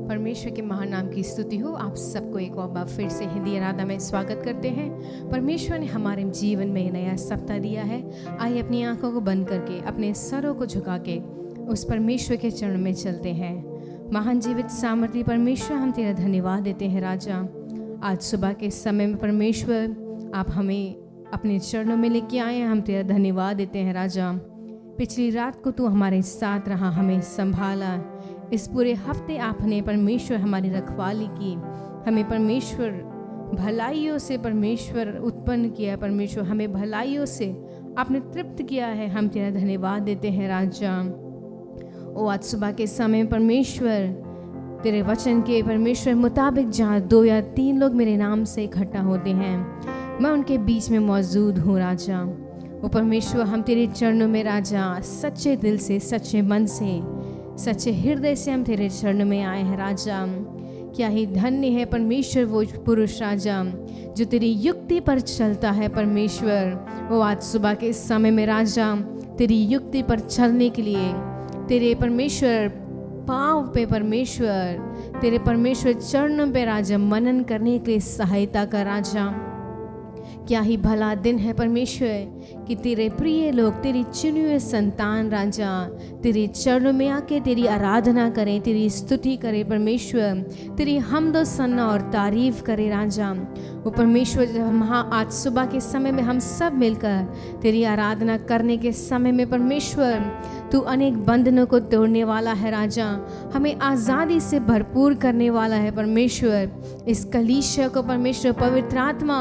परमेश्वर के महान नाम की स्तुति हो। आप सबको एक और बार फिर से हिंदी आराधना में स्वागत करते हैं। परमेश्वर ने हमारे जीवन में नया सप्ताह दिया है। आइए अपनी आंखों को बंद करके अपने सरों को झुका के उस परमेश्वर के चरण में चलते हैं। महान जीवित सामर्थ्य परमेश्वर, हम तेरा धन्यवाद देते हैं राजा। आज सुबह के समय में परमेश्वर आप हमें अपने चरणों में लेके आए हैं। हम तेरा धन्यवाद देते हैं राजा। पिछली रात को तू हमारे साथ रहा, हमें संभाला। इस पूरे हफ्ते आपने परमेश्वर हमारी रखवाली की। हमें परमेश्वर भलाइयों से परमेश्वर उत्पन्न किया। परमेश्वर हमें भलाइयों से आपने तृप्त किया है। हम तेरा धन्यवाद देते हैं राजा। ओ आज सुबह के समय परमेश्वर तेरे वचन के परमेश्वर मुताबिक जहाँ 2 या 3 लोग मेरे नाम से इकट्ठा होते हैं, मैं उनके बीच में मौजूद हूँ राजा। ओ परमेश्वर, हम तेरे चरणों में राजा सच्चे दिल से, सच्चे मन से, सच्चे हृदय से हम तेरे चरणों में आए हैं राजा। क्या ही धन्य है परमेश्वर वो पुरुष राजा जो तेरी युक्ति पर चलता है। परमेश्वर वो आज सुबह के समय में राजा तेरी युक्ति पर चलने के लिए, तेरे परमेश्वर पाँव पे परमेश्वर, तेरे परमेश्वर चरणों पे राजा मनन करने के लिए सहायता कर राजा। क्या ही भला दिन है परमेश्वर कि तेरे प्रिय लोग, तेरी चुनी हुए संतान राजा तेरे चरणों में आके तेरी आराधना करें, तेरी स्तुति करें परमेश्वर, तेरी हमदो सन्ना और तारीफ करें राजा। वो परमेश्वर, जब हम आज सुबह के समय में हम सब मिलकर तेरी आराधना करने के समय में परमेश्वर तू अनेक बंधनों को तोड़ने वाला है राजा। हमें आज़ादी से भरपूर करने वाला है परमेश्वर। इस कलीसिया को परमेश्वर पवित्र आत्मा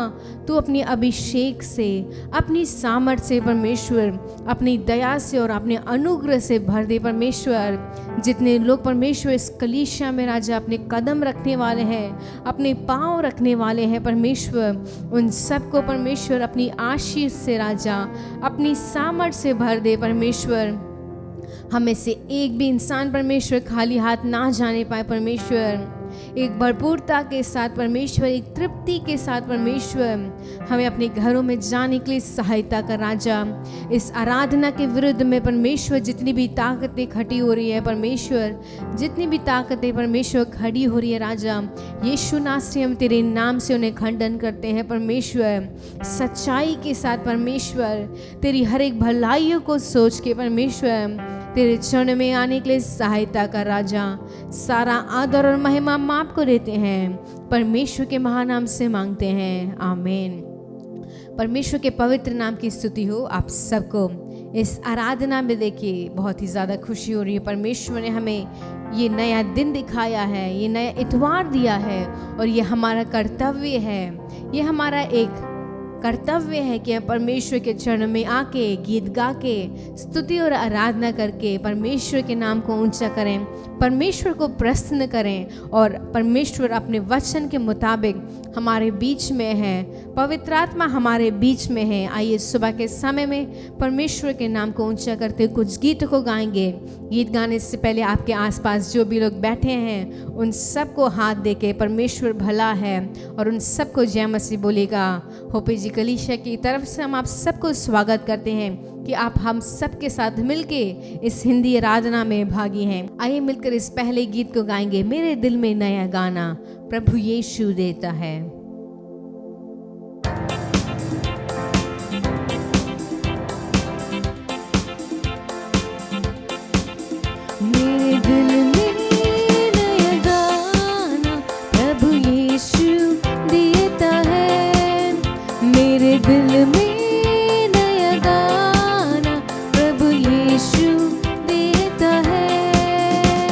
तू अपनी अभिषेक से, अपनी सामर्थ्य से परमेश्वर, अपनी दया से और अपने अनुग्रह से भर दे परमेश्वर। जितने लोग परमेश्वर इस कलीसिया में राजा अपने कदम रखने वाले हैं, अपने पाँव रखने वाले हैं परमेश्वर, उन सबको परमेश्वर अपनी आशीष से राजा, अपनी सामर्थ्य से भर दे परमेश्वर। हमें से एक भी इंसान परमेश्वर खाली हाथ ना जाने पाए परमेश्वर। एक भरपूरता के साथ परमेश्वर, एक तृप्ति के साथ परमेश्वर हमें अपने घरों में जाने के लिए सहायता कर राजा। इस आराधना के विरुद्ध में परमेश्वर जितनी भी ताकतें खड़ी हो रही है परमेश्वर, जितनी भी ताकतें परमेश्वर खड़ी हो रही है राजा, यीशु नासरी हम तेरे नाम से उन्हें खंडन करते हैं परमेश्वर। सच्चाई के साथ परमेश्वर तेरी हर एक भलाइयों को सोच के परमेश्वर तेरे चरण में आने के लिए सहायता कर राजा। सारा आदर और महिमा हम आपको देते हैं, परमेश्वर के महान नाम से मांगते हैं, आमीन। परमेश्वर के पवित्र नाम की स्तुति हो। आप सबको इस आराधना में देखिए बहुत ही ज़्यादा खुशी हो रही है। परमेश्वर ने हमें ये नया दिन दिखाया है, ये नया इतवार दिया है और ये हमारा कर्तव्य है, ये हमारा एक कर्तव्य है कि हम परमेश्वर के चरणों में आके गीत गा के स्तुति और आराधना करके परमेश्वर के नाम को ऊंचा करें, परमेश्वर को प्रसन्न करें और परमेश्वर अपने वचन के मुताबिक हमारे बीच में है, पवित्र आत्मा हमारे बीच में है। आइए सुबह के समय में परमेश्वर के नाम को ऊंचा करते कुछ गीत को गाएंगे। गीत गाने से पहले आपके आसपास जो भी लोग बैठे हैं उन सबको हाथ देके परमेश्वर भला है और उन सबको जय मसीह बोलेगा। होपी जी कलीसिया की तरफ से हम आप सबको स्वागत करते हैं कि आप हम सबके साथ मिलके इस हिंदी आराधना में भागी हैं। आइए मिलकर इस पहले गीत को गाएंगे, मेरे दिल में नया गाना प्रभु यीशु देता है। मेरे दिल में नया गाना प्रभु यीशु देता है। मेरे दिल में नया गाना प्रभु यीशु देता है।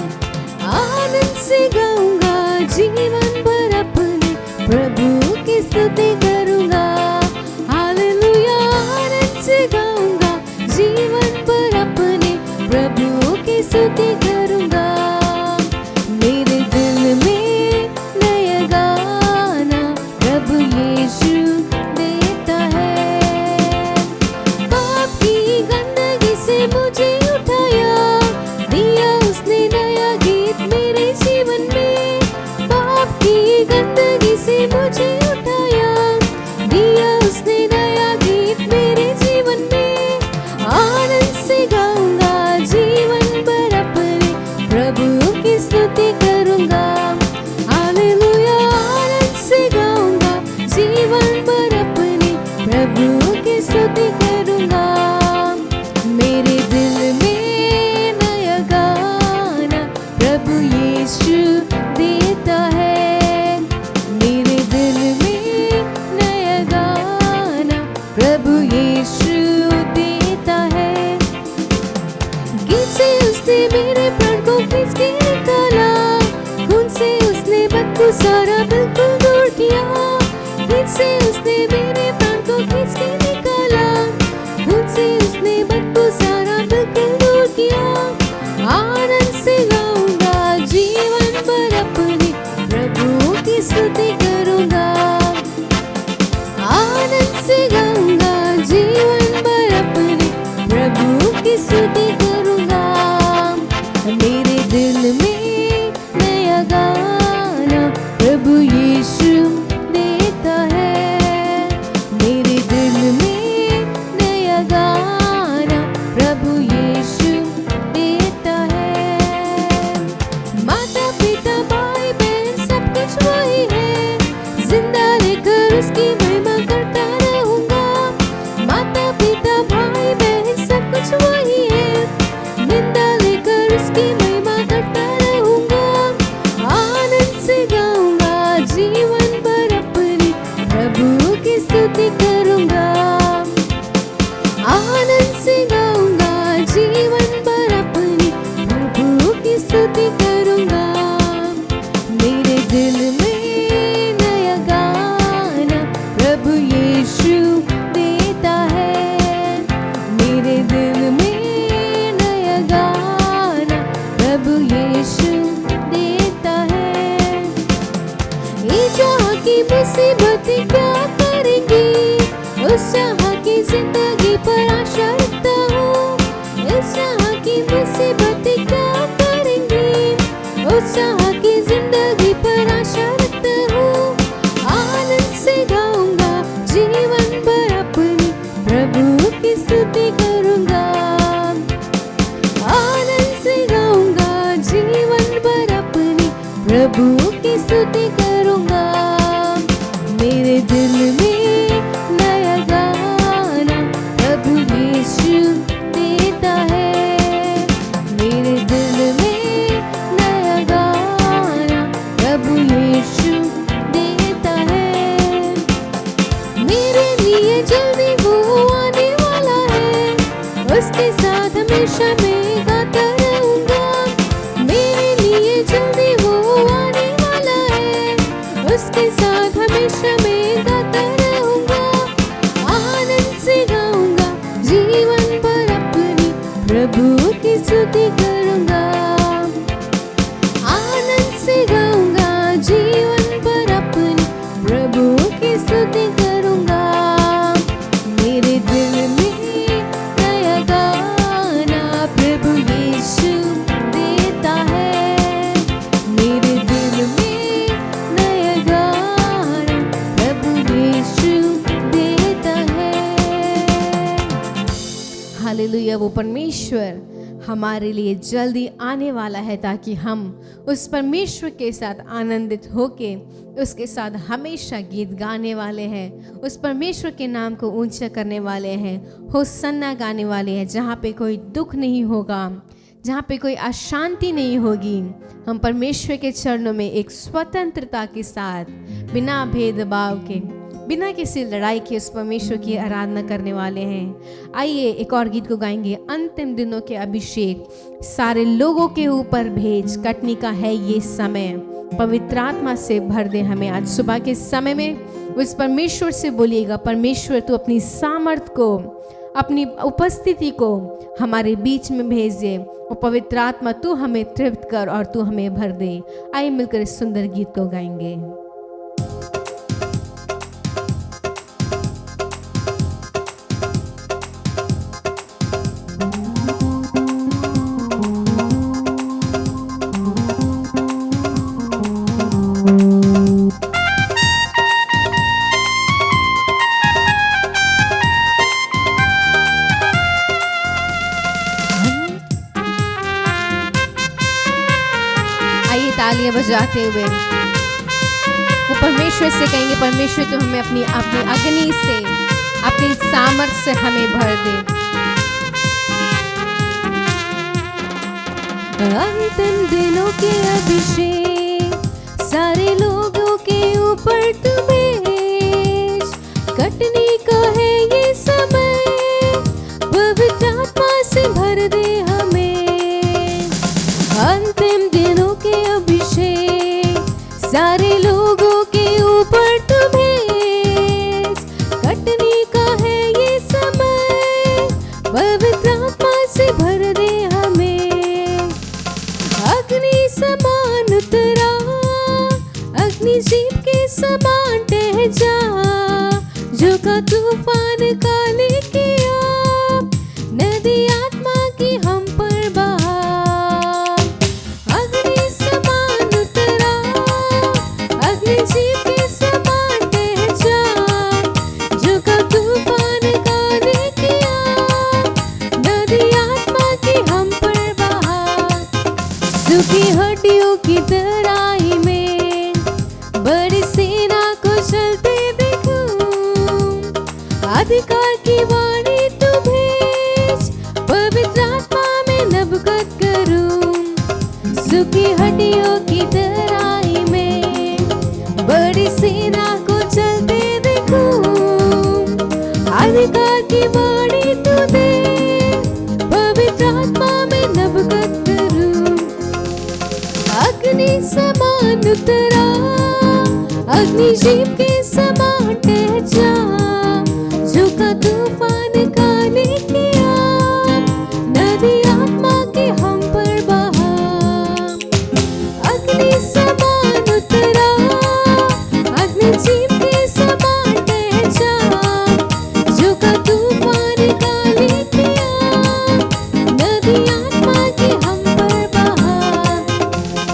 आनंद से गाऊंगा जीवन भर अपने प्रभु की स्तुति करूंगा। हालेलुया, आनंद से गाऊंगा जीवन भर अपने प्रभु की स्तुति करूंगा। मेरे दिल में नया गाना प्रभु यीशु देता है। पाप की गंदगी से मुझे उठाया, दिया उसने नया गीत मेरे जीवन में। पाप की गंदगी से मुझे उठाया, दिया उसने नया गीत मेरे जीवन में। आनंद से गाऊंगा जीवन भर अपने प्रभु की स्तुति करूंगा। मेरे प्राण को खींच के निकाला, खून से उसने बदबू सारा बिल्कुल दूर किया। खींच से उसने मेरे प्राण को खींच के निकाला, खून से उसने बदबू सारा बिल्कुल दूर किया। आनंद से गाऊंगा जीवन भर अपने प्रभु की स्तुति करूंगा। आनंद से गाऊंगा जीवन भर अपने प्रभु की स्तुति करूंगा। मेरे दिल में नया गाना प्रभु यीशु देता है। मेरे दिल में नया गाना प्रभु यीशु देता है। माता पिता भाई बहन सब कुछ वही है, जिंदा रहकर उसकी महिमा करता रहूंगा। माता पिता भाई बहन सब कुछ वही है, जिंदा लेकर उसकी महिमा करता रहूंगा। आनंद से गाऊंगा जीवन भर अपने प्रभु की स्तुति करूंगा। आनंद से गाऊंगा जीवन भर अपने प्रभु की स्तुति करूंगा। मेरे दिल में नया गाना प्रभु यीशु देता है। मेरे दिल में नया गाना प्रभु यीशु देता है। ये जहाँ की मुसीबतें क्या करेंगी, उस जहाँ की जिंदगी पर आशा रखता हूँ। इस जहाँ की मुसीबतें क्या करेंगी, उस जहाँ की जिंदगी पर आशा रखता हूँ। आनंद से गाऊंगा जीवन भर अपने प्रभु की स्तुति करूंगा। आनंद से गाऊंगा जीवन भर अपने प्रभु की स्तुति करूंगा। मेरे दिल में नया गाना प्रभु यीशु देता है। मेरे दिल में नया गाना प्रभु यीशु देता है। मेरे लिए जल्दी वो आने वाला है, उसके साथ हमेशा मैं गाता रहूंगा। मेरे लिए जल्दी वो आने वाला है, उसके साथ हमेशा मैं गाता रहूंगा। आनंद से गाऊंगा जीवन भर अपने प्रभु की स्तुति करूंगा। आनंद से गाऊंगा जीवन भर अपने प्रभु की स्तुति करूंगा। मेरे दिल में नया गाना प्रभु यीशु देता है। मेरे दिल में नया गाना प्रभु यीशु देता है। हालेलुया। वो परमेश्वर हमारे लिए जल्दी आने वाला है ताकि हम उस परमेश्वर के साथ आनंदित होके उसके साथ हमेशा गीत गाने वाले हैं, उस परमेश्वर के नाम को ऊंचा करने वाले हैं, होसन्ना गाने वाले हैं। जहाँ पे कोई दुख नहीं होगा, जहाँ पे कोई अशांति नहीं होगी, हम परमेश्वर के चरणों में एक स्वतंत्रता के साथ बिना भेदभाव के, बिना किसी लड़ाई के उस परमेश्वर की आराधना करने वाले हैं। आइए एक और गीत को गाएंगे। अंतिम दिनों के अभिषेक सारे लोगों के ऊपर भेज, कटनी का है ये समय, पवित्र आत्मा से भर दे हमें। आज सुबह के समय में उस परमेश्वर से बोलिएगा, परमेश्वर तू अपनी सामर्थ को, अपनी उपस्थिति को हमारे बीच में भेज दे। और पवित्र आत्मा तू हमें तृप्त कर और तू हमें भर दे। आइए मिलकर इस सुंदर गीत को गाएंगे। तालियां बजाते हुए वो परमेश्वर से कहेंगे, परमेश्वर तो हमें अपनी अग्नि से, अपनी सामर्थ से हमें भर दे। अंतिम दिनों के अभिषेक सारे लोगों के ऊपर तू भेज, कटनी का है ये समय, पवित्र आत्मा से भर दे हमें। समान टह जा, झुका तूफान काले किया, नदी आत्मा की हम पर बहा। अग्नि समान उतरा, अग्नि जीव के समान टह जा, झुका तूफान काले किया, नदी आत्मा की हम पर बहा। सूखी हड्डियों की तराई में बड़ी सेना को चलते देखूं, अधिकार की वाणी तू भेज, पवित्र आत्मा में नबकत करूं। सूखी हड्डियों की तराई में बड़ी सेना को चलते देखूं, अधिकार की वाणी तू दे, पवित्र आत्मा में नबकत करूं। अग्नि समान उतरा, अग्नि जीव के समान टह जा, झुका तूफान काले किया, नदी आत्मा के हम पर बहा। अग्नि समान उतरा, अग्नि जीव के समान टह जा, झुका तूफान काले किया, नदी आत्मा के हम पर बहा।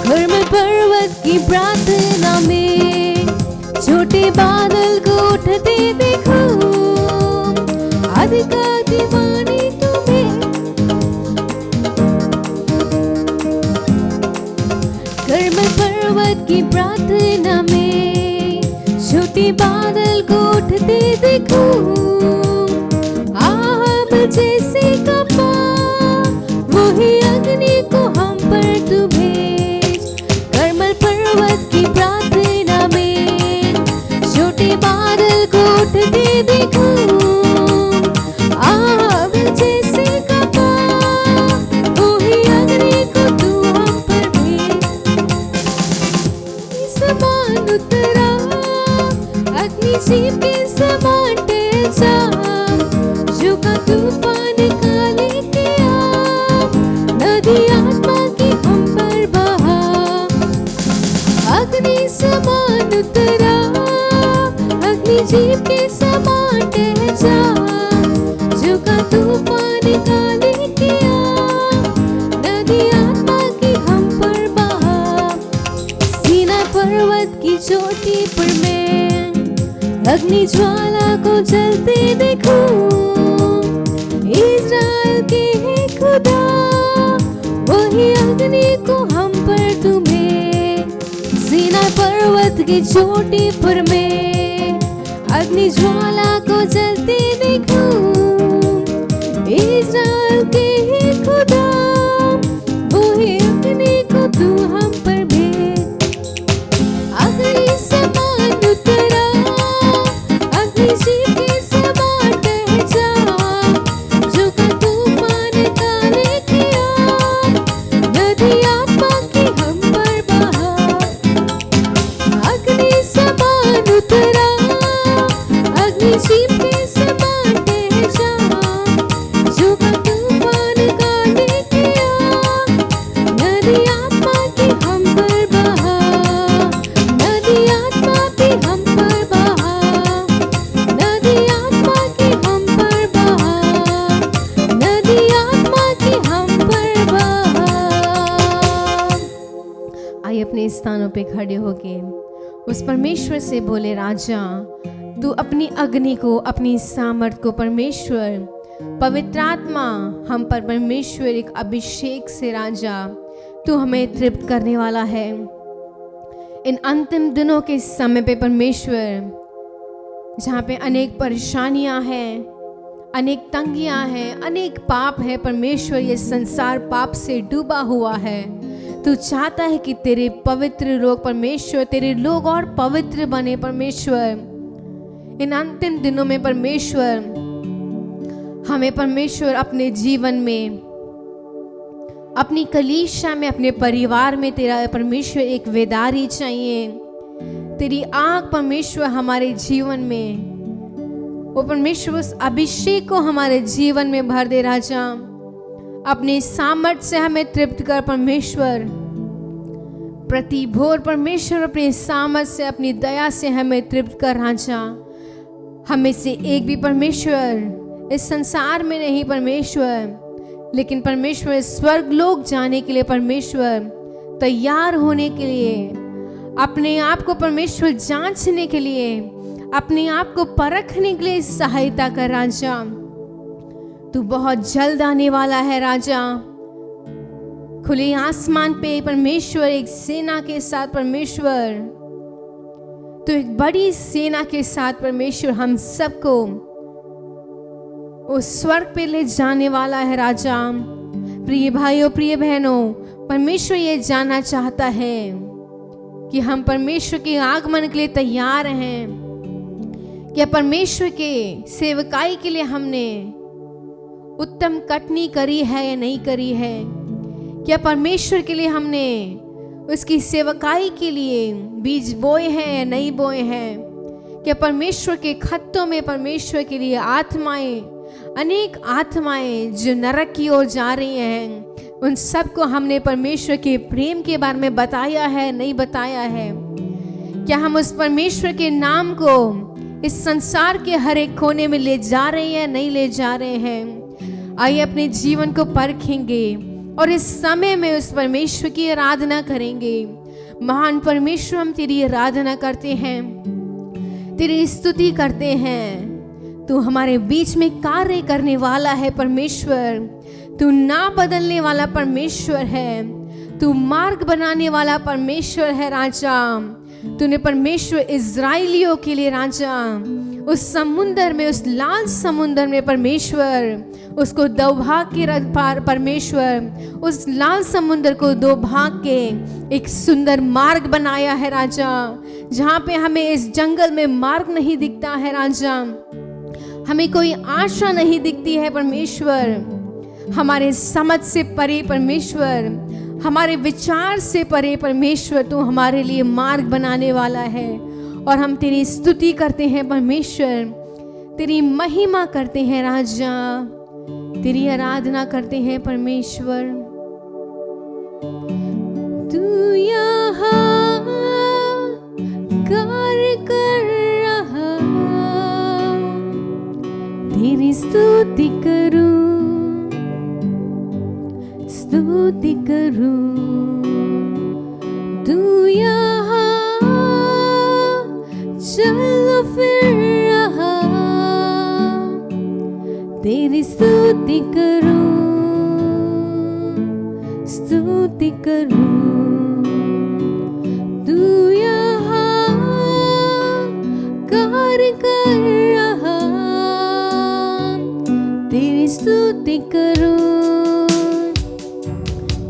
कर्मल पर्वत की प्रार्थना में छोटे बादल को उठते देखूं, अधिकार की वाणी तुम्हें। कर्मल पर्वत की प्रार्थना में छोटे बादल को उठते देखूं, आग जैसे कपा, वही अग्नि को हम पर तू भेज। कर्मल पर्वत की प्रार्थना में छोटे बादल को उठते देखूं, आग जैसे कपा, वही अग्नि को तू हम पर भेज। समान उतरा, अग्नि जीव के समान टह जा, झुका तूफान काले किया, नदी आत्मा की हम पर बहा। अग्नि समान उतरा, अग्नि जीव के समान टह जा, झुका तूफान काले किया, नदी आत्मा की हम पर बहा। सीना पर्वत की चोटी पर मैं अग्नि ज्वाला को जलते देखूं, इज़राइल के है खुदा, वही अग्नि को हम पर तुम्हें। सीना पर्वत की चोटी पर मैं अग्नि ज्वाला को जलते देखूं, इज़राइल के है खुदा, वही अग्नि को तू हम पर भेज। अग्नि समान उतरा, अग्नि जीव के समान टह जा, झुका तूफान काले किया, नदी आत्मा की हम पर बहा। अग्नि समान उतरा, अग्नि जीव के समान टह जा, झुका तूफान काले किया, नदी आत्मा की हम पर बहा। नदी आत्मा की हम पर बहा, नदी आत्मा की हम पर बहा, नदी आत्मा की हम पर बहा। आइए अपने स्थानों पे खड़े होके उस परमेश्वर से बोले, राजा तू अपनी अग्नि को, अपनी सामर्थ को परमेश्वर, पवित्र आत्मा हम पर परमेश्वर एक अभिषेक से राजा तू हमें तृप्त करने वाला है। इन अंतिम दिनों के समय पे परमेश्वर, जहाँ पे अनेक परेशानियाँ हैं, अनेक तंगियाँ हैं, अनेक पाप है परमेश्वर, ये संसार पाप से डूबा हुआ है। तू चाहता है कि तेरे पवित्र लोग परमेश्वर, तेरे लोग और पवित्र बने परमेश्वर। इन अंतिम दिनों में परमेश्वर हमें परमेश्वर अपने जीवन में, अपनी कलीसिया में, अपने परिवार में तेरा परमेश्वर एक वेदारी चाहिए। तेरी आँख परमेश्वर हमारे जीवन में, वो परमेश्वर उस अभिषेक को हमारे जीवन में भर दे राजा। अपने सामर्थ्य से हमें तृप्त कर परमेश्वर। प्रति भोर परमेश्वर अपने सामर्थ से, अपनी दया से हमें तृप्त कर राजा। हमें से एक भी परमेश्वर इस संसार में नहीं परमेश्वर, लेकिन परमेश्वर स्वर्ग लोक जाने के लिए परमेश्वर तैयार होने के लिए, अपने आप को परमेश्वर जांचने के लिए, अपने आप को परखने के लिए सहायता कर राजा। तू बहुत जल्द आने वाला है राजा। खुले आसमान पे परमेश्वर एक सेना के साथ परमेश्वर, तो एक बड़ी सेना के साथ परमेश्वर हम सबको उस स्वर्ग पे ले जाने वाला है राजा। प्रिय भाइयों, प्रिय बहनों, परमेश्वर ये जानना चाहता है कि हम परमेश्वर के आगमन के लिए तैयार हैं। क्या परमेश्वर के सेवकाई के लिए हमने उत्तम कटनी करी है या नहीं करी है? क्या परमेश्वर के लिए हमने उसकी सेवकाई के लिए बीज बोए हैं या नहीं बोए हैं? क्या परमेश्वर के खत्तों में परमेश्वर के लिए आत्माएं, अनेक आत्माएं जो नरक की ओर जा रही हैं, उन सबको हमने परमेश्वर के प्रेम के बारे में बताया है, नहीं बताया है? क्या हम उस परमेश्वर के नाम को इस संसार के हर एक कोने में ले जा रहे हैं, नहीं ले जा रहे हैं? आइए अपने जीवन को परखेंगे और इस समय में उस परमेश्वर की आराधना करेंगे। महान परमेश्वर, हम तेरी आराधना करते हैं, तेरी स्तुति करते हैं। तू हमारे बीच में कार्य करने वाला है परमेश्वर। तू ना बदलने वाला परमेश्वर है। तू मार्ग बनाने वाला परमेश्वर है राजा। तूने परमेश्वर इज़राइलियों के लिए राजा उस समुंदर में, उस लाल समुंदर में परमेश्वर उसको दो भाग के परमेश्वर उस लाल समुंदर को दो भाग के एक सुंदर मार्ग बनाया है राजा। जहाँ पे हमें इस जंगल में मार्ग नहीं दिखता है राजा, हमें कोई आशा नहीं दिखती है परमेश्वर, हमारे समझ से परे परमेश्वर, हमारे विचार से परे परमेश्वर, तू हमारे लिए मार्ग बनाने वाला है। और हम तेरी स्तुति करते हैं परमेश्वर, तेरी महिमा करते हैं राजा, तेरी आराधना करते हैं परमेश्वर। तू यहाँ कार्य कर रहा, तेरी स्तुति करूं, स्तुति करूं। तू यहाँ चल फिर रहा, तेरी स्तुति करूं, स्तुति करूं। तू यहाँ कार्य कर रहा, तेरी स्तुति करूं,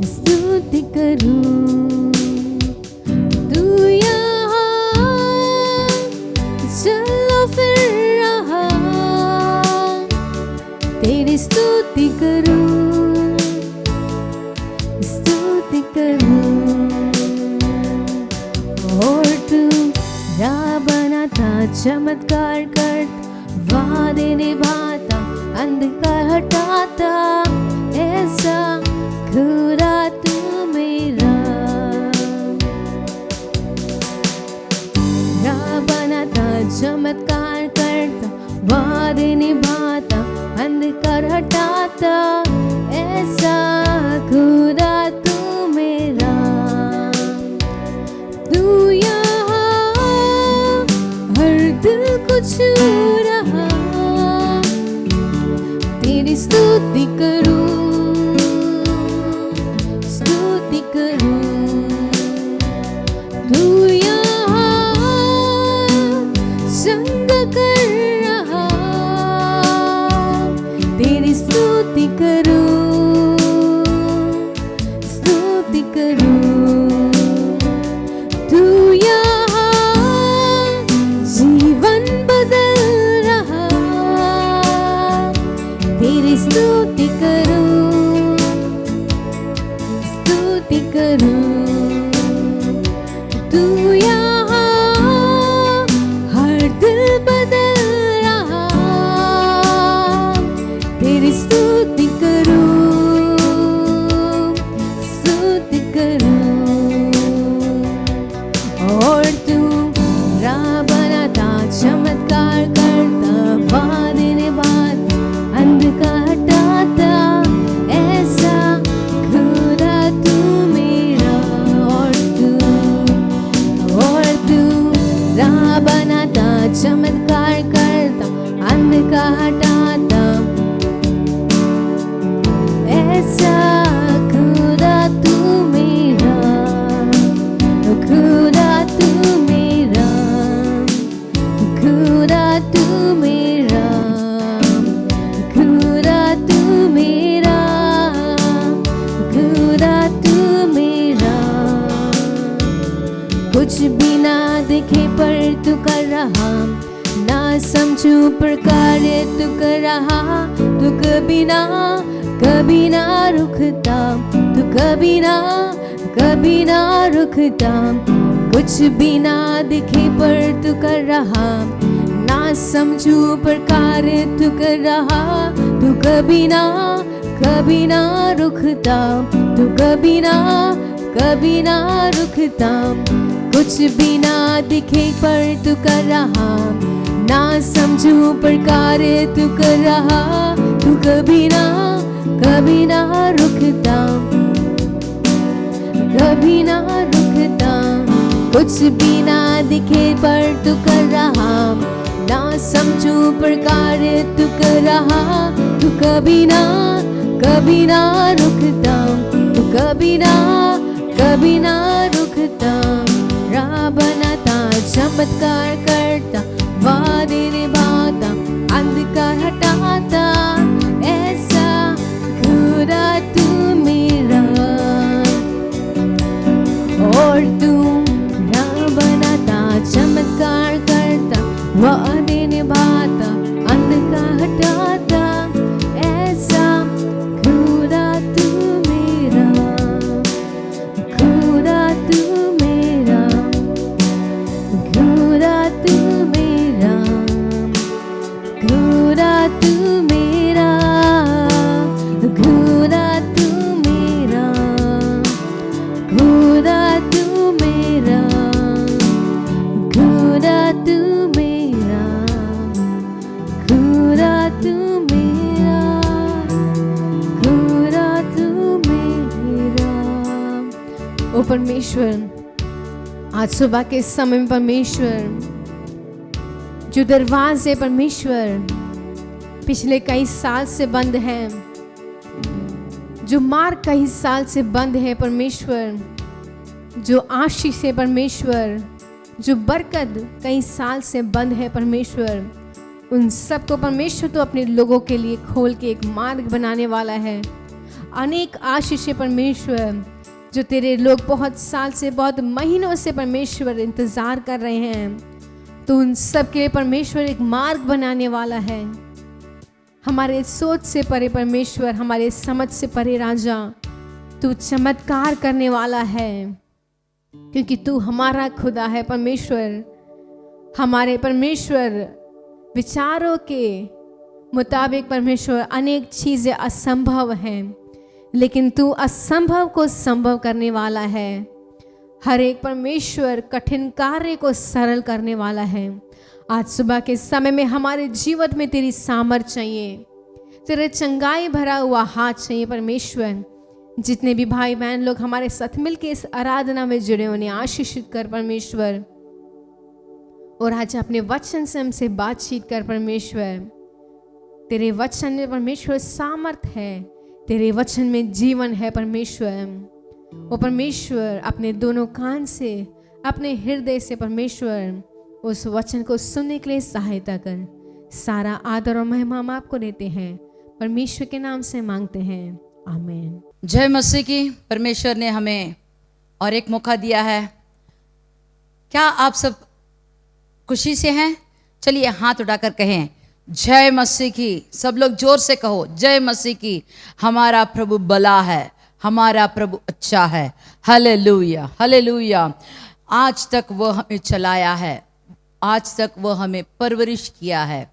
स्तुति करूं। तू यहाँ चलो फिर रहा, तेरी स्तुति करूं, स्तुति करूं। और तू राह बनाता, चमत्कार करता, वादे निभाता, अंधकार हटाता, ऐसा खुदा तू मेरा। राह बनाता, चमत्कार करता, वादे निभाता, अंधकार हटाता, ऐसा खुदा तू मेरा। तू यहाँ हर दिल को छू रहा, कुछ भी ना दिखे पर तू कर रहा, ना समझू पर कार्य तू कर रहा। तू कभी ना रुकता, तू कभी ना रुकता। कुछ भी ना दिखे पर तू कर रहा, ना समझू पर कार्य तू कर रहा। तू कभी ना रुकता, तू कभी ना रुकता। कुछ भी ना दिखे पर तू कर रहा, ना समझू पर कार्य तू कर रहा। तू कभी ना रुकता, कभी ना रुकता। कुछ भी ना दिखे पर तू कर रहा, ना समझू पर कार्य तू कर रहा। तू कभी ना रुकता, तू कभी ना रुकता। राह बनाता, चमत्कार करता, वादे निभाता, अंधकार हटाता। ऐसा खुदा तू मेरा, और तू राह बनाता, चमत्कार करता, वादे निभाता, अंधकार हटाता। ऐसा खुदा तू मेरा, खुदा तू मेरा, खुदा तू मेरा, खुदा तू मेरा, खुदा तू मेरा, खुदा तू मेरा, खुदा तू मेरा, खुदा तू मेरा, खुदा तू मेरा। ओ परमेश्वर, आज सुबह के समय में परमेश्वर, जो दरवाजे परमेश्वर पिछले कई साल से बंद हैं, जो मार्ग कई साल से बंद है परमेश्वर, जो आशीष है परमेश्वर, जो बरकत कई साल से बंद है परमेश्वर, उन सबको परमेश्वर तो अपने लोगों के लिए खोल के एक मार्ग बनाने वाला है। अनेक आशीष है परमेश्वर, जो तेरे लोग बहुत साल से, बहुत महीनों से परमेश्वर इंतजार कर रहे हैं। तो उन सब के लिए परमेश्वर एक मार्ग बनाने वाला है। हमारे सोच से परे परमेश्वर, हमारे समझ से परे राजा, तू चमत्कार करने वाला है, क्योंकि तू हमारा खुदा है परमेश्वर। हमारे परमेश्वर विचारों के मुताबिक परमेश्वर अनेक चीज़ें असंभव हैं, लेकिन तू असंभव को संभव करने वाला है। हर एक परमेश्वर कठिन कार्य को सरल करने वाला है। आज सुबह के समय में हमारे जीवन में तेरी सामर्थ चाहिए, तेरे चंगाई भरा हुआ हाथ चाहिए परमेश्वर। जितने भी भाई बहन लोग हमारे साथ मिलकर इस आराधना में जुड़े, उन्हें आशीषित कर परमेश्वर। और आज अपने वचन से हमसे बातचीत कर परमेश्वर। तेरे वचन में परमेश्वर सामर्थ है, तेरे वचन में जीवन है परमेश्वर। वो परमेश्वर अपने दोनों कान से, अपने हृदय से परमेश्वर उस वचन को सुनने के लिए सहायता कर। सारा आदर और महिमा हम आपको देते हैं, परमेश्वर के नाम से मांगते हैं, आमीन। जय मसीह की। परमेश्वर ने हमें और एक मौका दिया है। क्या आप सब खुशी से हैं? चलिए हाथ उठाकर कहें जय मसीह की। सब लोग जोर से कहो जय मसीह की। हमारा प्रभु भला है, हमारा प्रभु अच्छा है। Hallelujah, hallelujah. आज तक वो हमें चलाया है, आज तक वो हमें परवरिश किया है,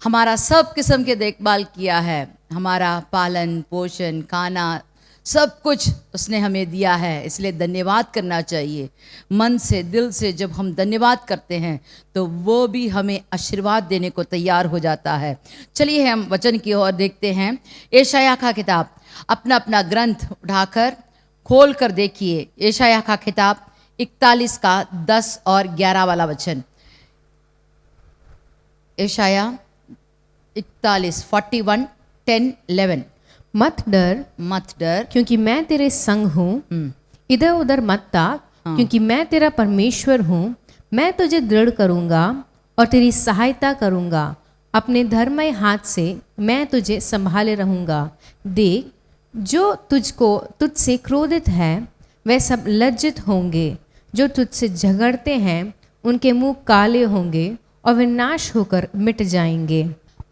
हमारा सब किस्म के देखभाल किया है, हमारा पालन पोषण खाना सब कुछ उसने हमें दिया है। इसलिए धन्यवाद करना चाहिए। मन से दिल से जब हम धन्यवाद करते हैं तो वो भी हमें आशीर्वाद देने को तैयार हो जाता है। चलिए हम वचन की ओर देखते हैं। यशायाह का किताब, अपना अपना ग्रंथ उठाकर खोल कर देखिए। यशायाह का किताब 41 का 10 और 11 वाला वचन। यशायाह 41 41 10 11। मत डर, मत डर, क्योंकि मैं तेरे संग हूँ। इधर उधर मत ताक, क्योंकि मैं तेरा परमेश्वर हूँ। मैं तुझे दृढ़ करूँगा और तेरी सहायता करूँगा। अपने धर्ममय हाथ से मैं तुझे संभाले रहूँगा। देख, जो तुझसे क्रोधित है वह सब लज्जित होंगे। जो तुझसे झगड़ते हैं उनके मुंह काले होंगे और वे नाश होकर मिट जाएंगे।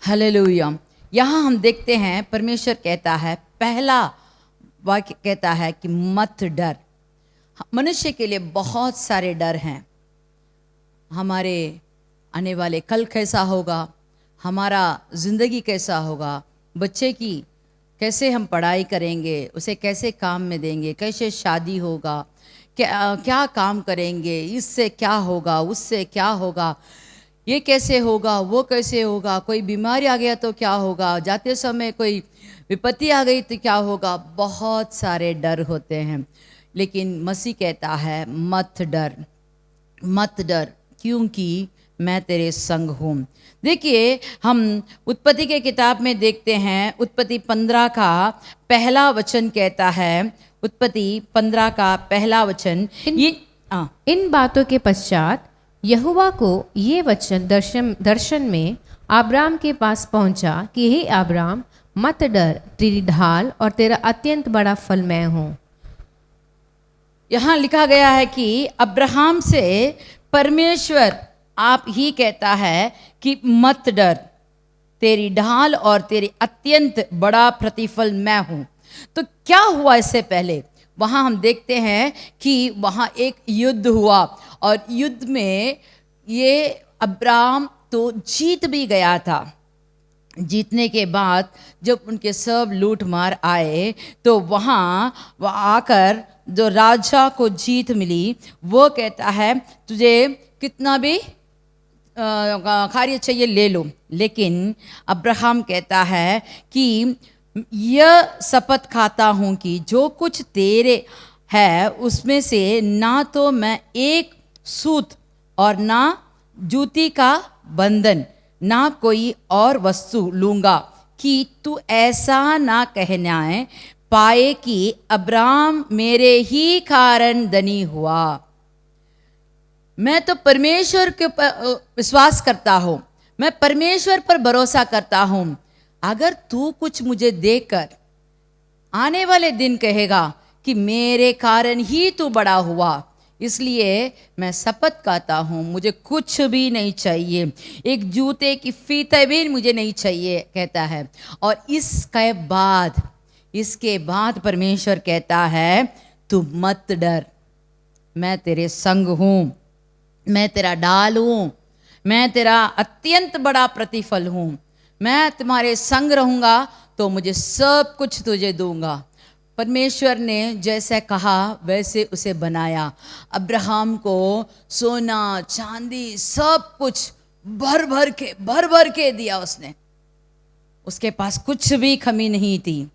हालेलुया। यहाँ हम देखते हैं परमेश्वर कहता है, पहला वाक्य कहता है कि मत डर। मनुष्य के लिए बहुत सारे डर हैं। हमारे आने वाले कल कैसा होगा, हमारा ज़िंदगी कैसा होगा, बच्चे की कैसे हम पढ़ाई करेंगे, उसे कैसे काम में देंगे, कैसे शादी होगा, क्या काम करेंगे, इससे क्या होगा, उससे क्या होगा, ये कैसे होगा, वो कैसे होगा, कोई बीमारी आ गया तो क्या होगा, जाते समय कोई विपत्ति आ गई तो क्या होगा। बहुत सारे डर होते हैं, लेकिन मसीह कहता है मत डर, मत डर, क्योंकि मैं तेरे संग हूँ। देखिए, हम उत्पत्ति के किताब में देखते हैं, उत्पत्ति 15 का पहला वचन कहता है, उत्पत्ति 15 का पहला वचन, इन बातों के पश्चात यहोवा को ये वचन दर्शन में अब्राम के पास पहुंचा कि हे अब्राम, मत डर, तेरी ढाल और तेरा अत्यंत बड़ा फल मैं हूँ। यहाँ लिखा गया है कि अब्राहम से परमेश्वर आप ही कहता है कि मत डर, तेरी ढाल और तेरी अत्यंत बड़ा प्रतिफल मैं हूं। तो क्या हुआ इससे पहले? वहां हम देखते हैं कि वहां एक युद्ध हुआ और युद्ध में ये अब्राम तो जीत भी गया था। जीतने के बाद जब उनके सब लूट मार आए तो वहाँ आकर जो राजा को जीत मिली, वो कहता है तुझे कितना भी कार्य चाहिए ले लो, लेकिन अब्राहम कहता है कि यह शपथ खाता हूँ कि जो कुछ तेरे है उसमें से ना तो मैं एक सूत और ना जूती का बंधन ना कोई और वस्तु लूंगा, कि तू ऐसा ना कहना पाए कि अब्राम मेरे ही कारण धनी हुआ। मैं तो परमेश्वर के विश्वास करता हूँ, मैं परमेश्वर पर भरोसा करता हूँ। अगर तू कुछ मुझे देकर आने वाले दिन कहेगा कि मेरे कारण ही तू बड़ा हुआ, इसलिए मैं शपथ खाता हूँ मुझे कुछ भी नहीं चाहिए, एक जूते की फीते भी मुझे नहीं चाहिए, कहता है। और इसके बाद परमेश्वर कहता है तू मत डर, मैं तेरे संग हूँ, मैं तेरा ढाल हूँ, मैं तेरा अत्यंत बड़ा प्रतिफल हूँ, मैं तुम्हारे संग रहूँगा तो मुझे सब कुछ तुझे दूंगा। परमेश्वर ने जैसे कहा वैसे उसे बनाया। अब्राहम को सोना चांदी सब कुछ भर भर के दिया उसने, उसके पास कुछ भी कमी नहीं थी।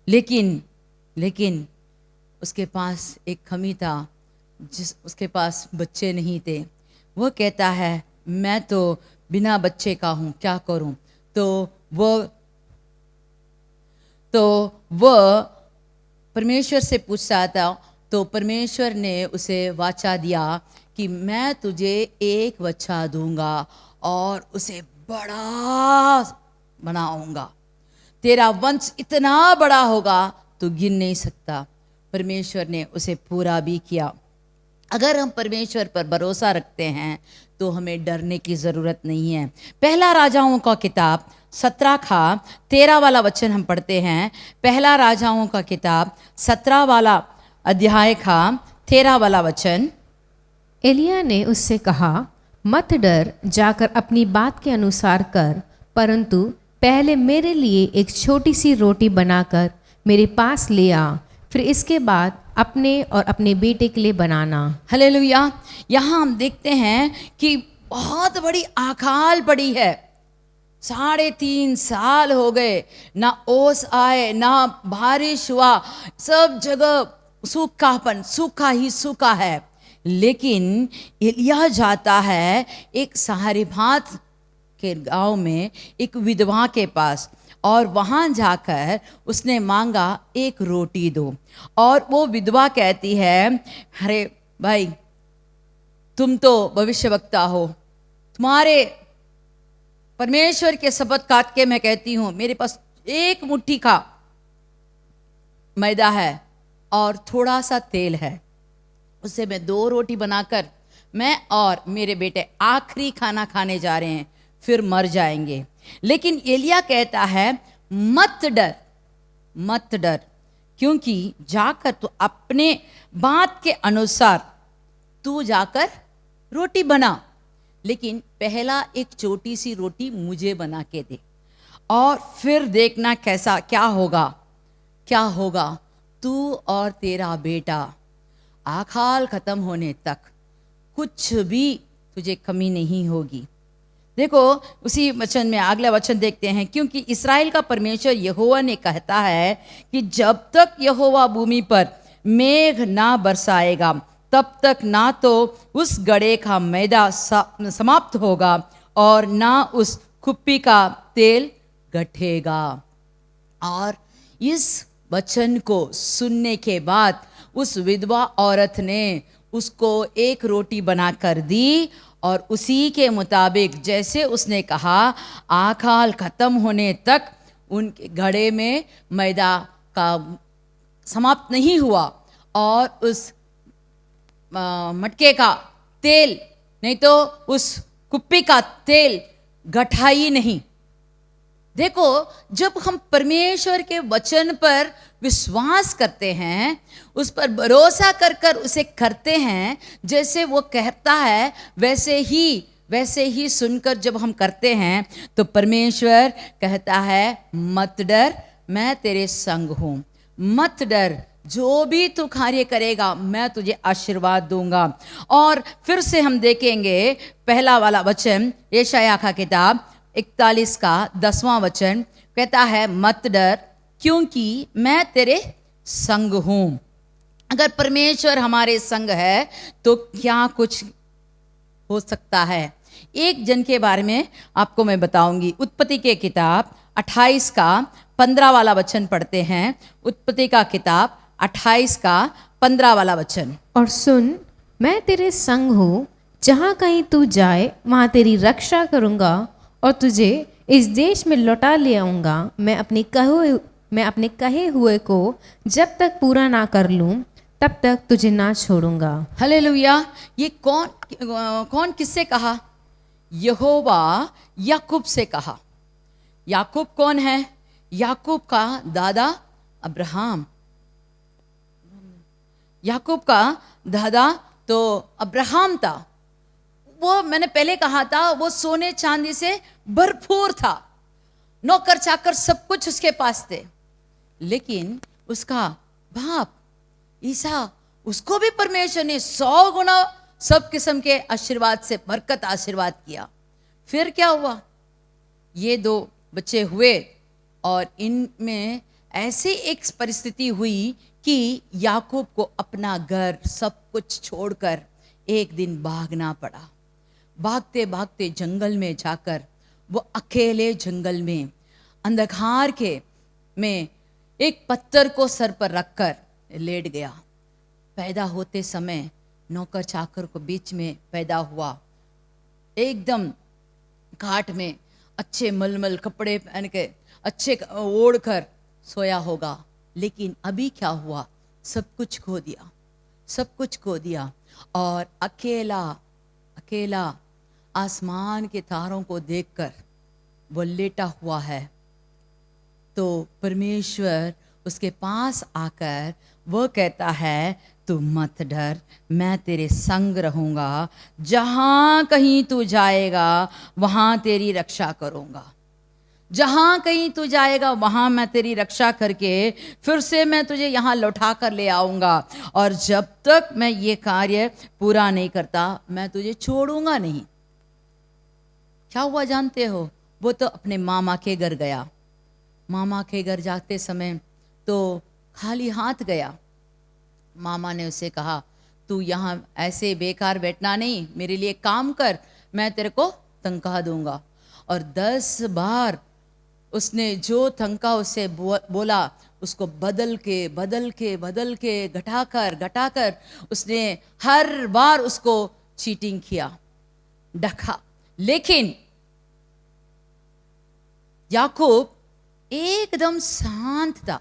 लेकिन उसके पास एक कमी था, उसके पास बच्चे नहीं थे। वो कहता है मैं तो बिना बच्चे का हूँ, क्या करूँ? तो वो परमेश्वर से पूछता था, तो परमेश्वर ने उसे वाचा दिया कि मैं तुझे एक बच्चा दूंगा और उसे बड़ा बनाऊंगा, तेरा वंश इतना बड़ा होगा तो गिन नहीं सकता। परमेश्वर ने उसे पूरा भी किया। अगर हम परमेश्वर पर भरोसा रखते हैं तो हमें डरने की ज़रूरत नहीं है। पहला राजाओं का किताब 17 का 13 वाला वचन हम पढ़ते हैं। पहला राजाओं का किताब 17 वाला अध्याय का 13 वाला वचन। एलिया ने उससे कहा, मत डर, जाकर अपनी बात के अनुसार कर, परंतु पहले मेरे लिए एक छोटी सी रोटी बनाकर मेरे पास ले आ, फिर इसके बाद अपने और अपने बेटे के लिए बनाना। हालेलुया। यहाँ हम देखते हैं कि बहुत बड़ी अकाल पड़ी है, 3.5 साल हो गए, ना ओस आए ना बारिश हुआ, सब जगह सूखापन, सूखा ही सूखा है। लेकिन एलिया जाता है एक सारेभात के गांव में एक विधवा के पास, और वहाँ जाकर उसने मांगा एक रोटी दो। और वो विधवा कहती है, अरे भाई तुम तो भविष्यवक्ता हो, तुम्हारे परमेश्वर के शपथ काट के मैं कहती हूँ, मेरे पास एक मुट्ठी का मैदा है और थोड़ा सा तेल है, उसे मैं 2 रोटी बनाकर मैं और मेरे बेटे आखिरी खाना खाने जा रहे हैं, फिर मर जाएंगे। लेकिन एलिया कहता है मत डर, मत डर, क्योंकि जाकर तू अपने बात के अनुसार तू जाकर रोटी बना, लेकिन पहला एक छोटी सी रोटी मुझे बना के दे, और फिर देखना कैसा क्या होगा, क्या होगा। तू और तेरा बेटा आखाल खत्म होने तक कुछ भी तुझे कमी नहीं होगी। देखो उसी वचन में अगला वचन देखते हैं, क्योंकि इस्राएल का परमेश्वर यहोवा ने कहता है कि जब तक यहोवा भूमि पर मेघ ना बरसाएगा तब तक ना तो उस गड़े का मैदा समाप्त होगा और ना उस कुप्पी का तेल घटेगा। और इस वचन को सुनने के बाद उस विधवा औरत ने उसको एक रोटी बनाकर दी, और उसी के मुताबिक जैसे उसने कहा आखाल खत्म होने तक उनके घड़े में मैदा का समाप्त नहीं हुआ, और उस मटके का तेल नहीं तो उस कुप्पी का तेल घटा ही नहीं। देखो जब हम परमेश्वर के वचन पर विश्वास करते हैं, उस पर भरोसा कर कर उसे करते हैं, जैसे वो कहता है वैसे ही सुनकर जब हम करते हैं तो परमेश्वर कहता है मत डर, मैं तेरे संग हूं, मत डर, जो भी तू कार्य करेगा मैं तुझे आशीर्वाद दूंगा। और फिर से हम देखेंगे पहला वाला वचन यशायाह का किताब 41 का 10वां वचन कहता है मत डर, क्योंकि मैं तेरे संग हूं। अगर परमेश्वर हमारे संग है तो क्या कुछ हो सकता है। एक जन के बारे में आपको मैं बताऊंगी। उत्पत्ति के किताब 28 का 15 वाला वचन पढ़ते हैं। उत्पत्ति का किताब 28 का 15 वाला वचन। और सुन, मैं तेरे संग हूँ, जहाँ कहीं तू जाए वहाँ तेरी रक्षा करूँगा और तुझे इस देश में लौटा ले आऊँगा। मैं अपने कहे हुए को जब तक पूरा ना कर लूँ तब तक तुझे ना छोड़ूंगा। हालेलुया। ये कौन किससे कहा? यहोवा याकूब से कहा। याकूब कौन है? याकूब का दादा अब्राहम। याकूब का दादा तो अब्राहम था। वो मैंने पहले कहा था वो सोने चांदी से भरपूर था, नौकर चाकर सब कुछ उसके पास थे। लेकिन उसका बाप ईसा, उसको भी परमेश्वर ने 100 गुना सब किस्म के आशीर्वाद से बरकत आशीर्वाद किया। फिर क्या हुआ? ये 2 बच्चे हुए और इनमें ऐसी एक परिस्थिति हुई कि याकूब को अपना घर सब कुछ छोड़कर एक दिन भागना पड़ा। भागते भागते जंगल में जाकर वो अकेले जंगल में अंधकार के में एक पत्थर को सर पर रखकर लेट गया। पैदा होते समय नौकर चाकर को बीच में पैदा हुआ, एकदम घाट में अच्छे मलमल कपड़े पहन के अच्छे ओढ़ कर सोया होगा। लेकिन अभी क्या हुआ? सब कुछ खो दिया, सब कुछ खो दिया, और अकेला अकेला आसमान के तारों को देखकर वो लेटा हुआ है। तो परमेश्वर उसके पास आकर वो कहता है तू मत डर, मैं तेरे संग रहूंगा, जहां कहीं तू जाएगा वहां तेरी रक्षा करूंगा। जहां कहीं तू जाएगा वहां मैं तेरी रक्षा करके फिर से मैं तुझे यहां लौटा कर ले आऊंगा, और जब तक मैं ये कार्य पूरा नहीं करता मैं तुझे छोड़ूंगा नहीं। क्या हुआ जानते हो? वो तो अपने मामा के घर गया। मामा के घर जाते समय तो खाली हाथ गया। मामा ने उसे कहा तू यहाँ ऐसे बेकार बैठना नहीं, मेरे लिए काम कर, मैं तेरे को तनख्वाह दूंगा। और 10 बार उसने जो तनख्वाह उसे बोला उसको बदल के घटाकर उसने हर बार उसको चीटिंग किया, डका। लेकिन याकूब एकदम शांत था।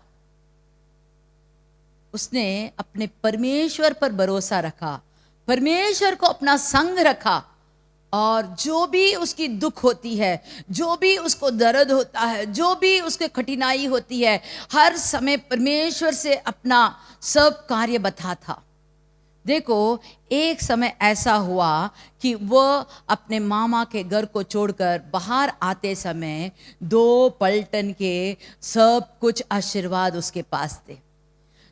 उसने अपने परमेश्वर पर भरोसा रखा। परमेश्वर को अपना संग रखा, और जो भी उसकी दुख होती है, जो भी उसको दर्द होता है, जो भी उसके कठिनाई होती है, हर समय परमेश्वर से अपना सब कार्य बता था। देखो, एक समय ऐसा हुआ कि वह अपने मामा के घर को छोड़कर बाहर आते समय 2 पलटन के सब कुछ आशीर्वाद उसके पास थे।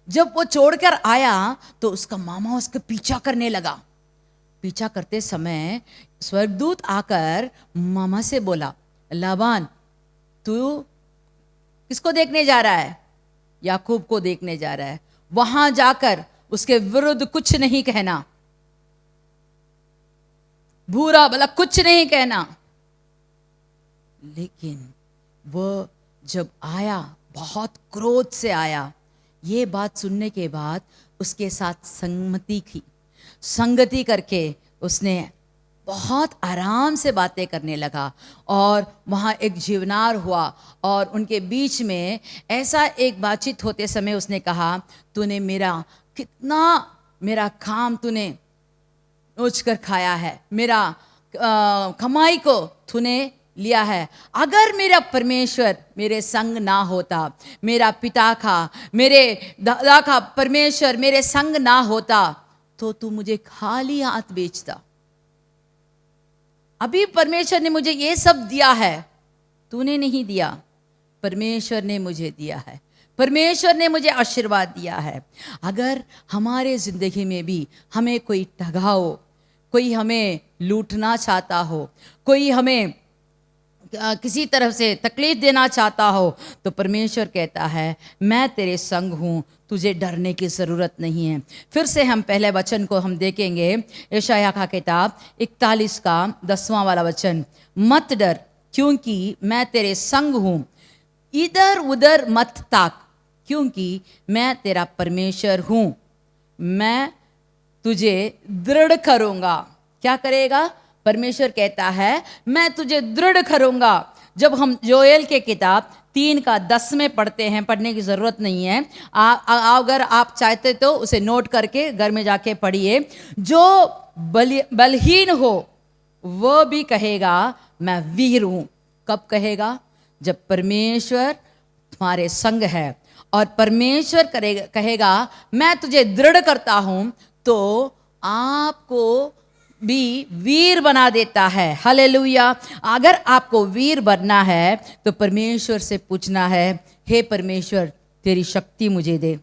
जब वो छोड़कर आया तो उसका मामा उसके पीछा करने लगा। पीछा करते समय स्वर्गदूत आकर मामा से बोला, लाबान, तू किसको देखने जा रहा है? याकूब को देखने जा रहा है। वहां जाकर उसके विरुद्ध कुछ नहीं कहना, बुरा भला कुछ नहीं कहना। लेकिन वह जब आया, बहुत क्रोध से आया। ये बात सुनने के बाद उसके साथ संगति करके उसने बहुत आराम से बातें करने लगा, और वहाँ एक जीवनार हुआ, और उनके बीच में ऐसा एक बातचीत होते समय उसने कहा, तूने मेरा काम तूने नोच कर खाया है, मेरा कमाई को तूने लिया है। अगर मेरा परमेश्वर मेरे संग ना होता, मेरा पिता का, मेरे दादा का परमेश्वर मेरे संग ना होता, तो तू मुझे खाली हाथ बेचता। अभी परमेश्वर ने मुझे ये सब दिया है, तूने नहीं दिया, परमेश्वर ने मुझे दिया है, परमेश्वर ने मुझे आशीर्वाद दिया है। अगर हमारे जिंदगी में भी हमें कोई ठगा हो, कोई हमें लूटना चाहता हो, कोई हमें किसी तरह से तकलीफ देना चाहता हो, तो परमेश्वर कहता है, मैं तेरे संग हूँ, तुझे डरने की ज़रूरत नहीं है। फिर से हम पहले वचन को हम देखेंगे, यशायाह का किताब 41 का 10वां वाला वचन, मत डर क्योंकि मैं तेरे संग हूँ, इधर उधर मत ताक क्योंकि मैं तेरा परमेश्वर हूँ, मैं तुझे दृढ़ करूँगा। क्या करेगा? परमेश्वर कहता है, मैं तुझे दृढ़ करूँगा। जब हम योएल के किताब 3 का 10 में पढ़ते हैं, पढ़ने की ज़रूरत नहीं है, अगर आप चाहते तो उसे नोट करके घर में जाके पढ़िए। जो बलहीन हो वह भी कहेगा मैं वीर हूँ। कब कहेगा? जब परमेश्वर तुम्हारे संग है, और परमेश्वर कहेगा मैं तुझे दृढ़ करता हूँ, तो आपको भी वीर बना देता है। हालेलुया। अगर आपको वीर बनना है तो परमेश्वर से पूछना है, हे परमेश्वर तेरी शक्ति मुझे दे,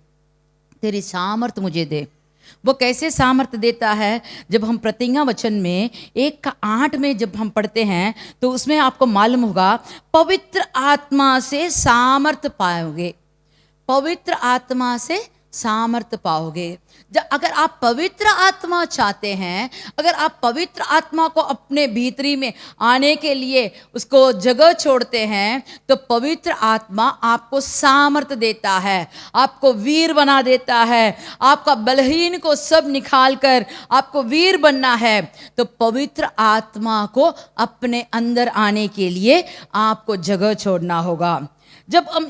तेरी सामर्थ मुझे दे। वो कैसे सामर्थ देता है? जब हम प्रतिज्ञा वचन में 1:8 में जब हम पढ़ते हैं तो उसमें आपको मालूम होगा, पवित्र आत्मा से सामर्थ पाओगे, पवित्र आत्मा से सामर्थ पाओगे। जब अगर आप पवित्र आत्मा चाहते हैं, अगर आप पवित्र आत्मा को अपने भीतरी में आने के लिए उसको जगह छोड़ते हैं, तो पवित्र आत्मा आपको सामर्थ देता है, आपको वीर बना देता है। आपका बलहीन को सब निकाल कर आपको वीर बनना है, तो पवित्र आत्मा को अपने अंदर आने के लिए आपको जगह छोड़ना होगा। जब हम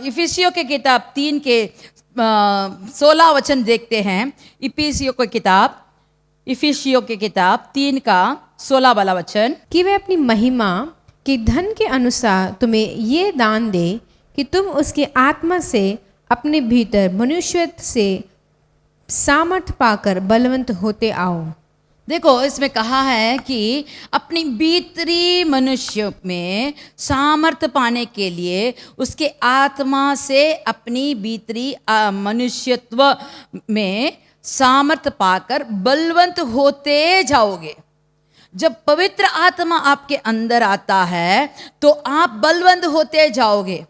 इफिसियों के किताब 3 के 16 वचन देखते हैं, इफिसियों के किताब 3 का 16 वाला वचन, कि वे अपनी महिमा के धन के अनुसार तुम्हें ये दान दे कि तुम उसके आत्मा से अपने भीतर मनुष्यत्व से सामर्थ पाकर बलवंत होते आओ। देखो, इसमें कहा है कि अपनी भीतरी मनुष्य में सामर्थ पाने के लिए उसके आत्मा से अपनी भीतरी मनुष्यत्व में सामर्थ पाकर बलवंत होते जाओगे। जब पवित्र आत्मा आपके अंदर आता है तो आप बलवंत होते जाओगे।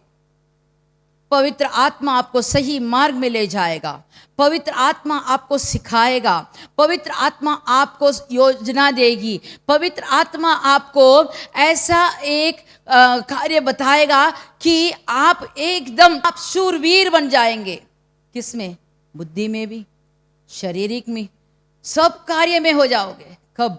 पवित्र आत्मा आपको सही मार्ग में ले जाएगा, पवित्र आत्मा आपको सिखाएगा, पवित्र आत्मा आपको योजना देगी, पवित्र आत्मा आपको ऐसा एक कार्य बताएगा कि आप एकदम आप शूरवीर बन जाएंगे। किसमें? बुद्धि में भी, शारीरिक में, सब कार्य में हो जाओगे। कब?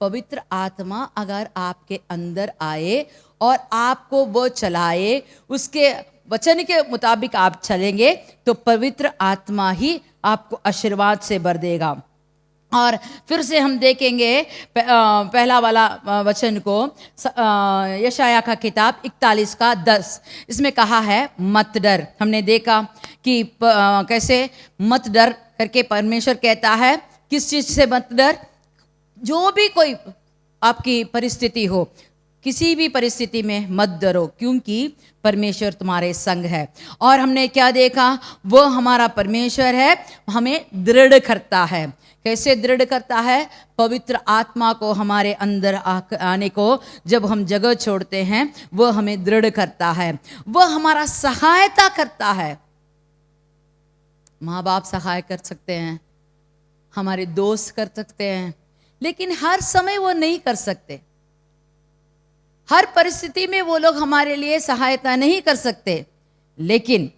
पवित्र आत्मा अगर आपके अंदर आए और आपको वो चलाए, उसके वचन के मुताबिक आप चलेंगे, तो पवित्र आत्मा ही आपको आशीर्वाद से भर देगा। और फिर से हम देखेंगे पहला वाला वचन को, यशाया का किताब 41 का 10। इसमें कहा है मत डर। हमने देखा कि कैसे मत डर करके परमेश्वर कहता है। किस चीज़ से मत डर? जो भी कोई आपकी परिस्थिति हो, किसी भी परिस्थिति में मत डरो, क्योंकि परमेश्वर तुम्हारे संग है। और हमने क्या देखा? वो हमारा परमेश्वर है, हमें दृढ़ करता है। कैसे दृढ़ करता है? पवित्र आत्मा को हमारे अंदर आने को जब हम जगह छोड़ते हैं, वो हमें दृढ़ करता है, वो हमारा सहायता करता है। माँ बाप सहाय कर सकते हैं, हमारे दोस्त कर सकते हैं, लेकिन हर समय वो नहीं कर सकते। हर परिस्थिति में वो लोग हमारे लिए सहायता नहीं कर सकते, लेकिन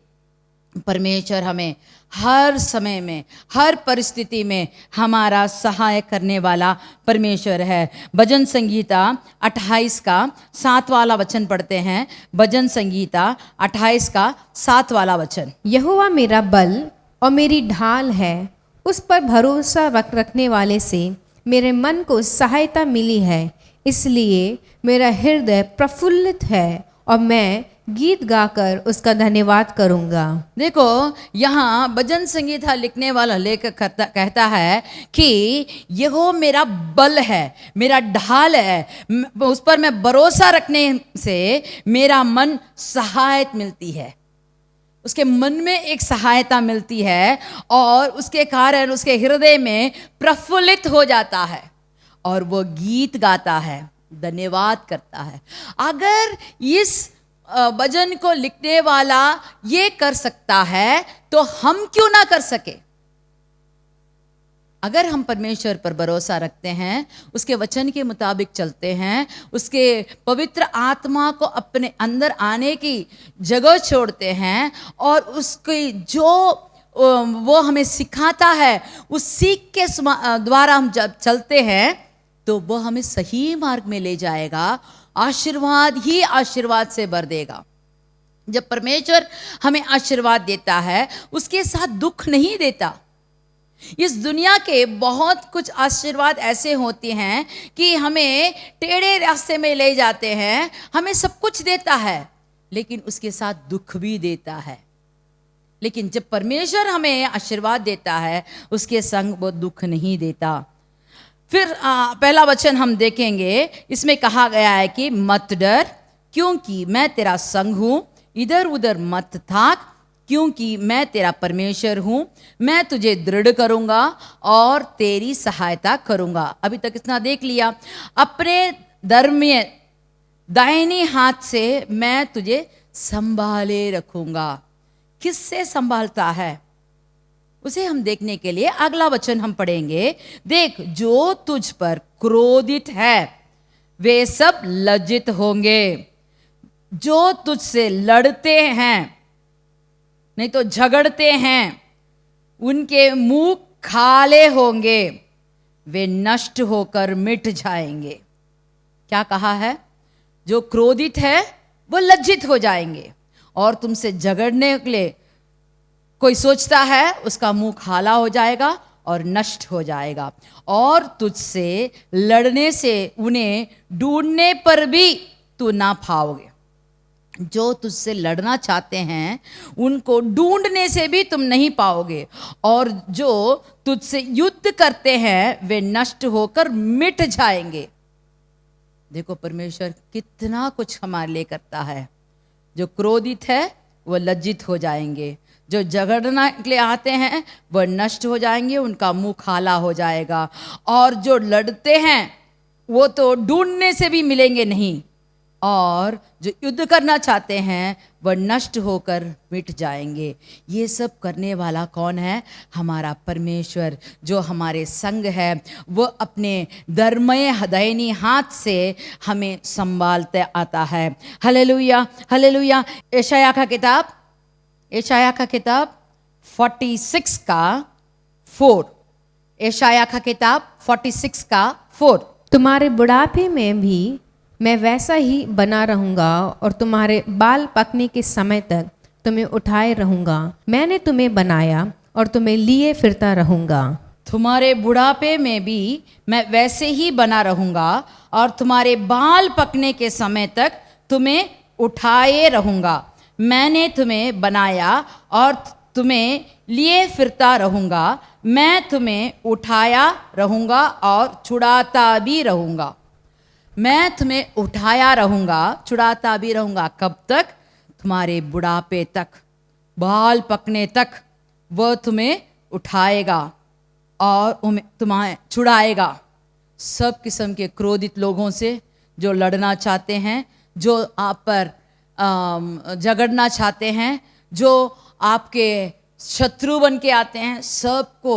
परमेश्वर हमें हर समय में, हर परिस्थिति में हमारा सहाय करने वाला परमेश्वर है। भजन संगीता 28 का 7 वाला वचन पढ़ते हैं। भजन संगीता 28 का 7 वाला वचन। यहोवा मेरा बल और मेरी ढाल है, उस पर भरोसा रखने वाले से मेरे मन को सहायता मिली है, इसलिए मेरा हृदय प्रफुल्लित है और मैं गीत गाकर उसका धन्यवाद करूंगा। देखो, यहाँ भजन संगीता लिखने वाला लेखक कहता है कि यहो मेरा बल है, मेरा ढाल है, उस पर मैं भरोसा रखने से मेरा मन सहायता मिलती है। उसके मन में एक सहायता मिलती है और उसके कारण उसके हृदय में प्रफुल्लित हो जाता है और वो गीत गाता है, धन्यवाद करता है। अगर इस भजन को लिखने वाला ये कर सकता है तो हम क्यों ना कर सके? अगर हम परमेश्वर पर भरोसा रखते हैं, उसके वचन के मुताबिक चलते हैं, उसके पवित्र आत्मा को अपने अंदर आने की जगह छोड़ते हैं और उसकी जो वो हमें सिखाता है, उस सीख के द्वारा हम जब चलते हैं तो वो हमें सही मार्ग में ले जाएगा, आशीर्वाद ही आशीर्वाद से भर देगा। जब परमेश्वर हमें आशीर्वाद देता है, उसके साथ दुख नहीं देता। इस दुनिया के बहुत कुछ आशीर्वाद ऐसे होते हैं कि हमें टेढ़े रास्ते में ले जाते हैं, हमें सब कुछ देता है लेकिन उसके साथ दुख भी देता है। लेकिन जब परमेश्वर हमें आशीर्वाद देता है, उसके संग वो दुख नहीं देता। फिर पहला वचन हम देखेंगे, इसमें कहा गया है कि मत डर क्योंकि मैं तेरा संग हूं, इधर उधर मत थाक क्योंकि मैं तेरा परमेश्वर हूं, मैं तुझे दृढ़ करूंगा और तेरी सहायता करूंगा। अभी तक इतना देख लिया। अपने धर्मीय दाहिनी हाथ से मैं तुझे संभाले रखूंगा। किससे संभालता है उसे हम देखने के लिए अगला वचन हम पढ़ेंगे। देख, जो तुझ पर क्रोधित है वे सब लज्जित होंगे, जो तुझसे लड़ते हैं नहीं तो झगड़ते हैं उनके मुंह खाले होंगे, वे नष्ट होकर मिट जाएंगे। क्या कहा है? जो क्रोधित है वो लज्जित हो जाएंगे, और तुमसे झगड़ने के लिए कोई सोचता है उसका मुंह खाला हो जाएगा और नष्ट हो जाएगा, और तुझसे लड़ने से उन्हें ढूंढने पर भी तू ना पाओगे। जो तुझसे लड़ना चाहते हैं उनको ढूंढने से भी तुम नहीं पाओगे, और जो तुझसे युद्ध करते हैं वे नष्ट होकर मिट जाएंगे। देखो परमेश्वर कितना कुछ हमारे लिए करता है। जो क्रोधित है वो लज्जित हो जाएंगे, जो झगड़ने के लिए आते हैं वह नष्ट हो जाएंगे, उनका मुंह खाला हो जाएगा, और जो लड़ते हैं वो तो ढूंढने से भी मिलेंगे नहीं, और जो युद्ध करना चाहते हैं वह नष्ट होकर मिट जाएंगे। ये सब करने वाला कौन है? हमारा परमेश्वर, जो हमारे संग है। वो अपने धर्मय दाहिनी हाथ से हमें संभालते आता है। Hallelujah, hallelujah. यशाया का किताब 46 का 4। यशाया का किताब 46 का 4। तुम्हारे बुढ़ापे में भी मैं वैसा ही बना रहूंगा और तुम्हारे बाल पकने के समय तक तुम्हें उठाए रहूंगा। मैंने तुम्हें बनाया और तुम्हें लिए फिरता रहूंगा। तुम्हारे बुढ़ापे में भी मैं वैसे ही बना रहूंगा और तुम्हारे बाल पकने के समय तक तुम्हें उठाए रहूंगा। मैंने तुम्हें बनाया और तुम्हें लिए फिरता रहूंगा। मैं तुम्हें उठाया रहूंगा और छुड़ाता भी रहूंगा। मैं तुम्हें उठाया रहूंगा, छुड़ाता भी रहूंगा। कब तक? तुम्हारे बुढ़ापे तक, बाल पकने तक वह तुम्हें उठाएगा और तुम्हें छुड़ाएगा। सब किस्म के क्रोधित लोगों से जो लड़ना चाहते हैं, जो आप पर झगड़ना चाहते हैं, जो आपके शत्रु बन के आते हैं, सबको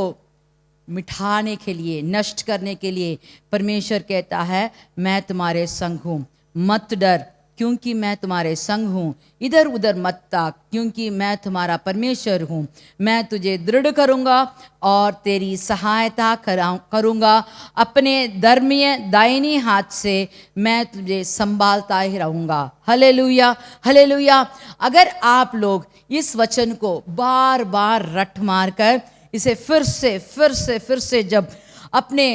मिटाने के लिए, नष्ट करने के लिए परमेश्वर कहता है मैं तुम्हारे संग हूँ। मत डर क्योंकि मैं तुम्हारे संग हूँ। इधर उधर मत ताक क्योंकि मैं तुम्हारा परमेश्वर हूँ। मैं तुझे दृढ़ करूँगा और तेरी सहायता करूँगा। अपने धर्मीय दाहिनी हाथ से मैं तुझे संभालता ही रहूँगा। Hallelujah, hallelujah. अगर आप लोग इस वचन को बार बार रट मार कर इसे फिर से जब अपने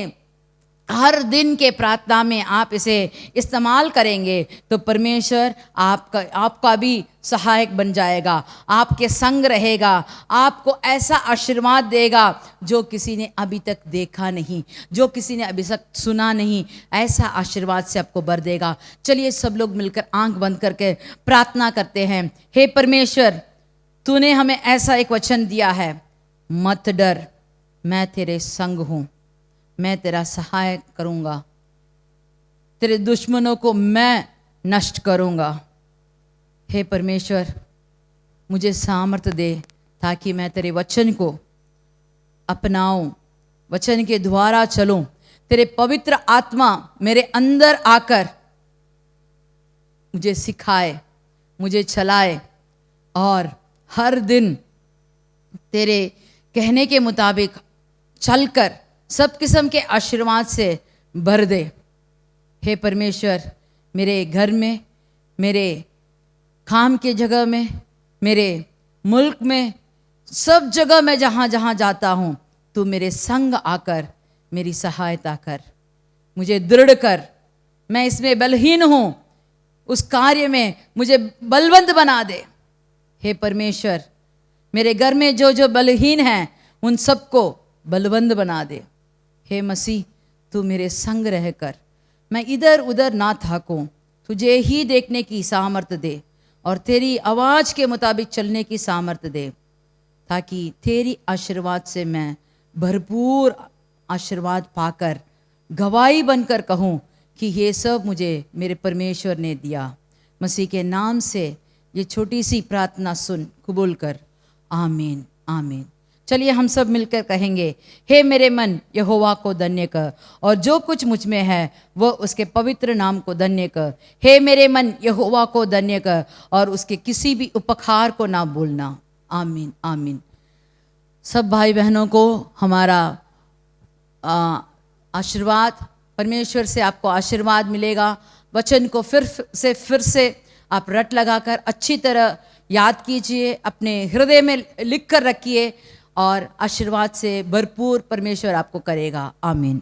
हर दिन के प्रार्थना में आप इसे इस्तेमाल करेंगे तो परमेश्वर आपका भी सहायक बन जाएगा, आपके संग रहेगा, आपको ऐसा आशीर्वाद देगा जो किसी ने अभी तक देखा नहीं, जो किसी ने अभी तक सुना नहीं। ऐसा आशीर्वाद से आपको भर देगा। चलिए सब लोग मिलकर आंख बंद करके प्रार्थना करते हैं। हे परमेश्वर, तूने हमें ऐसा एक वचन दिया है, मत डर, मैं तेरे संग हूँ, मैं तेरा सहाय करूँगा, तेरे दुश्मनों को मैं नष्ट करूँगा। हे परमेश्वर, मुझे सामर्थ्य दे ताकि मैं तेरे वचन को अपनाऊं, वचन के द्वारा चलूं। तेरे पवित्र आत्मा मेरे अंदर आकर मुझे सिखाए, मुझे चलाए और हर दिन तेरे कहने के मुताबिक चलकर सब किस्म के आशीर्वाद से भर दे। हे परमेश्वर, मेरे घर में, मेरे काम के जगह में, मेरे मुल्क में, सब जगह मैं जहाँ जहाँ जाता हूँ, तू मेरे संग आकर मेरी सहायता कर, मुझे दृढ़ कर। मैं इसमें बलहीन हूँ, उस कार्य में मुझे बलवंत बना दे। हे परमेश्वर, मेरे घर में जो जो बलहीन हैं उन सबको बलवंत बना दे। हे मसीह, तू मेरे संग रहकर मैं इधर उधर ना थाकूं, तुझे ही देखने की सामर्थ्य दे और तेरी आवाज़ के मुताबिक चलने की सामर्थ्य दे, ताकि तेरी आशीर्वाद से मैं भरपूर आशीर्वाद पाकर गवाही बनकर कहूँ कि ये सब मुझे मेरे परमेश्वर ने दिया। मसीह के नाम से ये छोटी सी प्रार्थना सुन, कबूल कर। आमीन, आमीन। चलिए हम सब मिलकर कहेंगे, हे मेरे मन यहोवा को धन्य कर और जो कुछ मुझ में है वह उसके पवित्र नाम को धन्य कर। हे मेरे मन यहोवा को धन्य कर और उसके किसी भी उपकार को ना भूलना। आमीन, आमीन। सब भाई बहनों को हमारा आशीर्वाद, परमेश्वर से आपको आशीर्वाद मिलेगा। वचन को फिर से आप रट लगाकर अच्छी तरह याद कीजिए, अपने हृदय में लिख कर रखिए और आशीर्वाद से भरपूर परमेश्वर आपको करेगा। आमीन।